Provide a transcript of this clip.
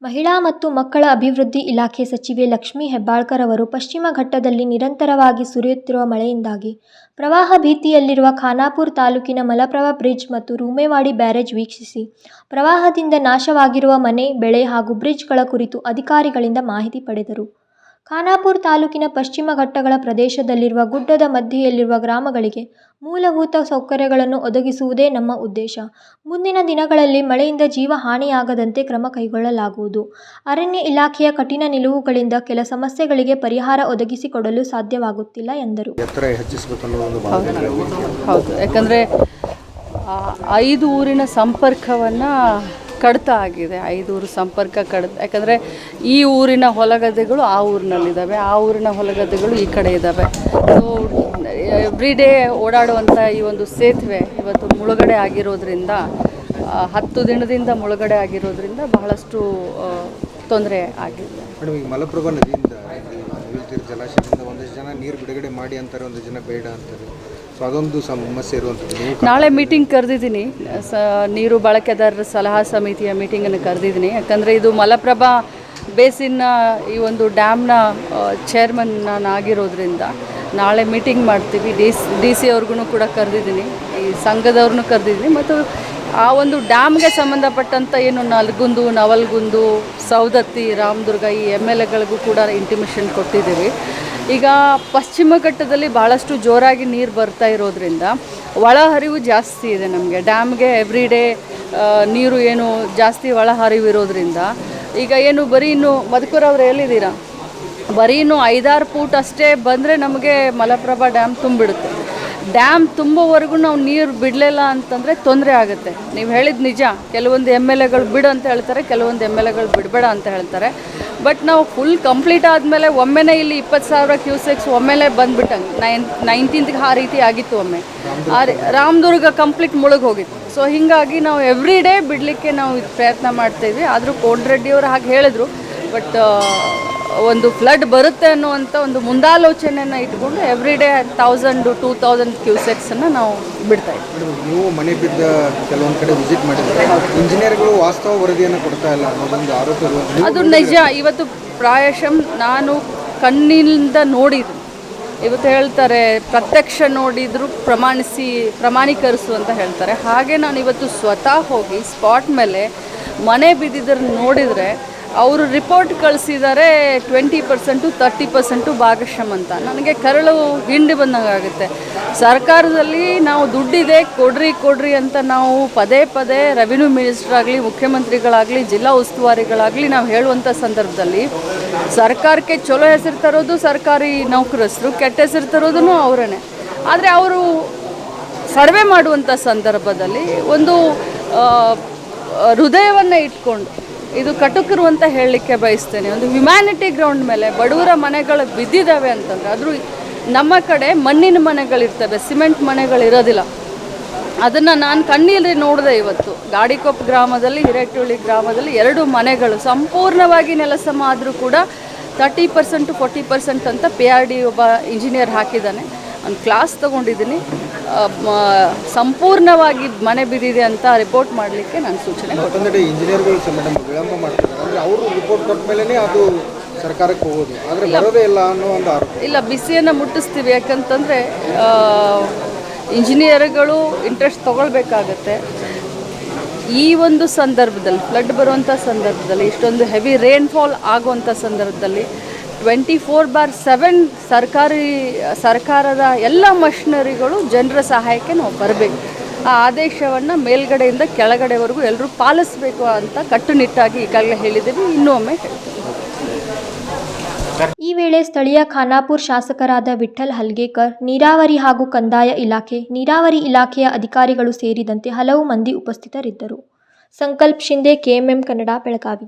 ಮಹಿಳಾ ಮತ್ತು ಮಕ್ಕಳ ಅಭಿವೃದ್ಧಿ ಇಲಾಖೆ ಸಚಿವೆ ಲಕ್ಷ್ಮೀ ಹೆಬ್ಬಾಳ್ಕರ್ ಅವರು ಪಶ್ಚಿಮ ಘಟ್ಟದಲ್ಲಿ ನಿರಂತರವಾಗಿ ಸುರಿಯುತ್ತಿರುವ ಮಳೆಯಿಂದಾಗಿ ಪ್ರವಾಹ ಭೀತಿಯಲ್ಲಿರುವ ಖಾನಾಪುರ ತಾಲೂಕಿನ ಮಲಪ್ರಭಾ ಬ್ರಿಡ್ಜ್ ಮತ್ತು ರೂಮೇವಾಡಿ ಬ್ಯಾರೇಜ್ ವೀಕ್ಷಿಸಿ ಪ್ರವಾಹದಿಂದ ನಾಶವಾಗಿರುವ ಮನೆ, ಬೆಳೆ ಹಾಗೂ ಬ್ರಿಡ್ಜ್ಗಳ ಕುರಿತು ಅಧಿಕಾರಿಗಳಿಂದ ಮಾಹಿತಿ ಪಡೆದರು. ಖಾನಾಪುರ ತಾಲೂಕಿನ ಪಶ್ಚಿಮ ಘಟ್ಟಗಳ ಪ್ರದೇಶದಲ್ಲಿರುವ ಗುಡ್ಡದ ಮಧ್ಯೆಯಲ್ಲಿರುವ ಗ್ರಾಮಗಳಿಗೆ ಮೂಲಭೂತ ಸೌಕರ್ಯಗಳನ್ನು ಒದಗಿಸುವುದೇ ನಮ್ಮ ಉದ್ದೇಶ. ಮುಂದಿನ ದಿನಗಳಲ್ಲಿ ಮಳೆಯಿಂದ ಜೀವ ಹಾನಿಯಾಗದಂತೆ ಕ್ರಮ ಕೈಗೊಳ್ಳಲಾಗುವುದು. ಅರಣ್ಯ ಇಲಾಖೆಯ ಕಠಿಣ ನಿಲುವುಗಳಿಂದ ಕೆಲ ಸಮಸ್ಯೆಗಳಿಗೆ ಪರಿಹಾರ ಒದಗಿಸಿಕೊಡಲು ಸಾಧ್ಯವಾಗುತ್ತಿಲ್ಲ ಎಂದರು. ಹೌದು, ಯಾಕಂದರೆ 5 ಊರಿನ ಸಂಪರ್ಕವನ್ನು ಕಡಿತ ಆಗಿದೆ. 5 ಊರು ಸಂಪರ್ಕ ಕಡಿತ, ಯಾಕಂದರೆ ಈ ಊರಿನ ಹೊಲಗದ್ದೆಗಳು ಆ ಊರಿನಲ್ಲಿದ್ದಾವೆ, ಆ ಊರಿನ ಹೊಲಗದ್ದೆಗಳು ಈ ಕಡೆ ಇದ್ದಾವೆ. ಸೊ ಎವ್ರಿಡೇ ಓಡಾಡುವಂಥ ಈ ಒಂದು ಸೇತುವೆ ಇವತ್ತು ಮುಳುಗಡೆ ಆಗಿರೋದ್ರಿಂದ 10 ದಿನದಿಂದ ಮುಳುಗಡೆ ಆಗಿರೋದ್ರಿಂದ ಬಹಳಷ್ಟು ತೊಂದರೆ ಆಗಿದೆ. ಮೇಡಮ್, ಈಗ ಮಲಪ್ರಭಾ ನದಿಯಿಂದ ಜಲಾಶಯದಿಂದ ಒಂದಷ್ಟು ಜನ ನೀರು ಬಿಡುಗಡೆ ಮಾಡಿ ಅಂತಾರೆ, ಒಂದಷ್ಟು ಜನ ಬೇಡ ಅಂತಾರೆ. ಸೊ ಅದೊಂದು ಸಮಸ್ಯೆ ಇರುವಂಥದ್ದು. ನಾಳೆ ಮೀಟಿಂಗ್ ಕರೆದಿದ್ದೀನಿ, ನೀರು ಬಳಕೆದಾರರ ಸಲಹಾ ಸಮಿತಿಯ ಮೀಟಿಂಗನ್ನು ಕರೆದಿದ್ದೀನಿ. ಯಾಕಂದರೆ ಇದು ಮಲಪ್ರಭಾ ಬೇಸಿನ್ನ ಈ ಒಂದು ಡ್ಯಾಮ್ನ ಚೇರ್ಮನ್ ನಾನಾಗಿರೋದ್ರಿಂದ ನಾಳೆ ಮೀಟಿಂಗ್ ಮಾಡ್ತೀವಿ. ಡಿ ಸಿ ಅವ್ರಿಗೂ ಕೂಡ ಕರೆದಿದ್ದೀನಿ, ಈ ಸಂಘದವ್ರನ್ನೂ ಕರೆದಿದ್ದೀನಿ. ಮತ್ತು ಆ ಒಂದು ಡ್ಯಾಮ್ಗೆ ಸಂಬಂಧಪಟ್ಟಂಥ ಏನು ನಲ್ಗುಂದು, ನವಲ್ಗುಂದು, ಸೌದತ್ತಿ, ರಾಮದುರ್ಗ ಈ MLAಗಳಿಗೂ ಕೂಡ ಇಂಟಿಮೇಷನ್ ಕೊಟ್ಟಿದ್ದೀವಿ. ಈಗ ಪಶ್ಚಿಮ ಘಟ್ಟದಲ್ಲಿ ಭಾಳಷ್ಟು ಜೋರಾಗಿ ನೀರು ಬರ್ತಾ ಇರೋದ್ರಿಂದ ಒಳಹರಿವು ಜಾಸ್ತಿ ಇದೆ. ನಮಗೆ ಡ್ಯಾಮ್ಗೆ ಎವ್ರಿಡೇ ನೀರು ಏನು ಜಾಸ್ತಿ ಒಳಹರಿವು ಇರೋದ್ರಿಂದ ಈಗ ಏನು ಬರೀ ಇನ್ನು ಮಧುಕೂರವ್ರು ಎಲ್ಲಿದ್ದೀರಾ, ಬರೀ ಇನ್ನು 5-6 ಫೂಟ್ ಅಷ್ಟೇ ಬಂದರೆ ನಮಗೆ ಮಲಪ್ರಭಾ ಡ್ಯಾಮ್ ತುಂಬಿಡುತ್ತೆ. ಡ್ಯಾಮ್ ತುಂಬುವವರೆಗೂ ನಾವು ನೀರು ಬಿಡಲಿಲ್ಲ ಅಂತಂದರೆ ತೊಂದರೆ ಆಗುತ್ತೆ. ನೀವು ಹೇಳಿದ ನಿಜ, ಕೆಲವೊಂದು MLAಗಳು ಬಿಡು ಅಂತ ಹೇಳ್ತಾರೆ, ಕೆಲವೊಂದು MLAಗಳು ಬಿಡಬೇಡ ಅಂತ ಹೇಳ್ತಾರೆ. ಬಟ್ ನಾವು ಫುಲ್ ಕಂಪ್ಲೀಟ್ ಆದಮೇಲೆ ಒಮ್ಮೆನೇ ಇಲ್ಲಿ 20,000 ಕ್ಯೂಸೆಕ್ಸ್ ಒಮ್ಮೆಲೇ ಬಂದುಬಿಟ್ಟಂಗೆ 19th ಆ ರೀತಿ ಆಗಿತ್ತು. ಒಮ್ಮೆ ರಾಮದುರ್ಗ ಕಂಪ್ಲೀಟ್ ಮುಳುಗಿ ಹೋಗಿತ್ತು. ಸೊ ಹೀಗಾಗಿ ನಾವು ಎವ್ರಿಡೇ ಬಿಡಲಿಕ್ಕೆ ನಾವು ಪ್ರಯತ್ನ ಮಾಡ್ತಾಯಿದ್ವಿ. ಆದರೂ ಕೋಡ್ರೆಡ್ಡಿಯವರು ಹಾಗೆ ಹೇಳಿದ್ರು. ಬಟ್ ಒಂದು ಫ್ಲಡ್ ಬರುತ್ತೆ ಅನ್ನುವಂಥ ಒಂದು ಮುಂದಾಲೋಚನೆಯನ್ನು ಇಟ್ಕೊಂಡು ಎವ್ರಿಡೇ 1000-2000 ಕ್ಯೂಸೆಕ್ಸನ್ನು ನಾವು ಬಿಡ್ತಾಯಿದ್ವಿ. ನೀವು ಮನೆ ಬಿದ್ದ ಕೆಲವೊಂದು ಕಡೆ ವಿಸಿಟ್ ಮಾಡಿದ್ರೆ ಇಂಜಿನಿಯರ್ಗಳು ವಾಸ್ತವ ವರದಿಯನ್ನು ಕೊಡ್ತಾ ಇಲ್ಲ ಅನ್ನೋದೊಂದು ಆರೋಪ. ಅದು ನಿಜ. ಇವತ್ತು ಪ್ರಾಯಶಃ ನಾನು ಕಣ್ಣಿಂದ ನೋಡಿದ್ರು. ಇವತ್ತು ಹೇಳ್ತಾರೆ ಪ್ರತ್ಯಕ್ಷ ನೋಡಿದ್ರು ಪ್ರಮಾಣೀಕರಿಸು ಅಂತ ಹೇಳ್ತಾರೆ. ಹಾಗೆ ನಾನು ಇವತ್ತು ಸ್ವತಃ ಹೋಗಿ ಸ್ಪಾಟ್ ಮೇಲೆ ಮನೆ ಬಿದ್ದಿದ್ದನ್ನು ನೋಡಿದರೆ ಅವರು ರಿಪೋರ್ಟ್ ಕಳಿಸಿದ್ದಾರೆ 20% 30% ಭಾಗಶಃ ಅಂತ. ನನಗೆ ಕರಳು ಹಿಂಡಿ ಬಂದಂಗೆ ಆಗುತ್ತೆ. ಸರ್ಕಾರದಲ್ಲಿ ನಾವು ದುಡ್ಡಿದೆ ಕೊಡ್ರಿ ಅಂತ ನಾವು ಪದೇ ರೆವಿನ್ಯೂ ಮಿನಿಸ್ಟರ್ ಆಗಲಿ, ಮುಖ್ಯಮಂತ್ರಿಗಳಾಗಲಿ, ಜಿಲ್ಲಾ ಉಸ್ತುವಾರಿಗಳಾಗಲಿ ನಾವು ಹೇಳುವಂಥ ಸಂದರ್ಭದಲ್ಲಿ ಸರ್ಕಾರಕ್ಕೆ ಚಲೋ ಹೆಸರು ತರೋದು ಸರ್ಕಾರಿ ನೌಕರಸ್ಥರು, ಕೆಟ್ಟ ಹೆಸರು ತರೋದೂ ಅವರೇ. ಆದರೆ ಅವರು ಸರ್ವೆ ಮಾಡುವಂಥ ಸಂದರ್ಭದಲ್ಲಿ ಒಂದು ಹೃದಯವನ್ನು ಇಟ್ಕೊಂಡು, ಇದು ಕಟುಕರು ಅಂತ ಹೇಳಲಿಕ್ಕೆ ಬಯಸ್ತೇನೆ, ಒಂದು ಹ್ಯುಮ್ಯಾನಿಟಿ ಗ್ರೌಂಡ್ ಮೇಲೆ ಬಡವರ ಮನೆಗಳು ಬಿದ್ದಿದ್ದಾವೆ ಅಂತಂದರೆ, ಆದರೂ ನಮ್ಮ ಕಡೆ ಮಣ್ಣಿನ ಮನೆಗಳಿರ್ತವೆ, ಸಿಮೆಂಟ್ ಮನೆಗಳಿರೋದಿಲ್ಲ. ಅದನ್ನು ನಾನು ಕಣ್ಣಲ್ಲಿ ನೋಡಿದೆ. ಇವತ್ತು ಗಾಡಿಕೊಪ್ಪ ಗ್ರಾಮದಲ್ಲಿ, ಹಿರೇಟುಳಿ ಗ್ರಾಮದಲ್ಲಿ 2 ಮನೆಗಳು ಸಂಪೂರ್ಣವಾಗಿ ನೆಲಸಮ ಆದರೂ ಕೂಡ 30% 40% ಅಂತ PRD ಒಬ್ಬ ಇಂಜಿನಿಯರ್ ಹಾಕಿದ್ದಾನೆ. ನಾನು ಕ್ಲಾಸ್ ತೊಗೊಂಡಿದ್ದೀನಿ. ಸಂಪೂರ್ಣವಾಗಿ ಮನೆ ಬಿದ್ದಿದೆ ಅಂತ ರಿಪೋರ್ಟ್ ಮಾಡಲಿಕ್ಕೆ ನಾನು ಸೂಚನೆ ಕೊಡ್ತೀನಿ. ಇಂಜಿನಿಯರ್ಗಳು ವಿಳಂಬ ಮಾಡ್ತಾರೆ, ಅಂದರೆ ಅವರು ರಿಪೋರ್ಟ್ ಕೊಟ್ಟ ಮೇಲೆ ಅದು ಸರ್ಕಾರಕ್ಕೆ ಹೋಗೋದು, ಆದರೆ ಬರೋದೇ ಇಲ್ಲ ಅನ್ನೋ ಒಂದು ಆರೋಪ. ಇಲ್ಲ, ಬಿಸಿಯನ್ನು ಮುಟ್ಟಿಸ್ತೀವಿ. ಯಾಕಂತಂದರೆ ಇಂಜಿನಿಯರ್ಗಳು ಇಂಟ್ರೆಸ್ಟ್ ತೊಗೊಳ್ಬೇಕಾಗತ್ತೆ. ಈ ಒಂದು ಸಂದರ್ಭದಲ್ಲಿ ಫ್ಲಡ್ ಬರುವಂಥ ಸಂದರ್ಭದಲ್ಲಿ, ಇಷ್ಟೊಂದು ಹೆವಿ ರೇನ್ಫಾಲ್ ಆಗುವಂಥ ಸಂದರ್ಭದಲ್ಲಿ 24/7 ಸರ್ಕಾರದ ಎಲ್ಲ ಮಷಿನರಿಗಳು ಜನರ ಸಹಾಯಕ್ಕೆ ನಾವು ಬರಬೇಕು. ಆ ಆದೇಶವನ್ನು ಮೇಲ್ಗಡೆಯಿಂದ ಕೆಳಗಡೆವರೆಗೂ ಎಲ್ಲರೂ ಪಾಲಿಸಬೇಕು ಅಂತ ಕಟ್ಟುನಿಟ್ಟಾಗಿ ಈಗಾಗಲೇ ಹೇಳಿದ್ದೀವಿ, ಇನ್ನೂ ಒಮ್ಮೆ ಹೇಳ್ತೀವಿ. ಈ ವೇಳೆ ಸ್ಥಳೀಯ ಖಾನಾಪುರ ಶಾಸಕರಾದ ವಿಠ್ಠಲ್ ಹಲ್ಗೇಕರ್, ನೀರಾವರಿ ಹಾಗೂ ಕಂದಾಯ ಇಲಾಖೆ, ನೀರಾವರಿ ಇಲಾಖೆಯ ಅಧಿಕಾರಿಗಳು ಸೇರಿದಂತೆ ಹಲವು ಮಂದಿ ಉಪಸ್ಥಿತರಿದ್ದರು. ಸಂಕಲ್ಪ ಶಿಂದೆ, KMM ಕನ್ನಡ, ಬೆಳಗಾವಿ.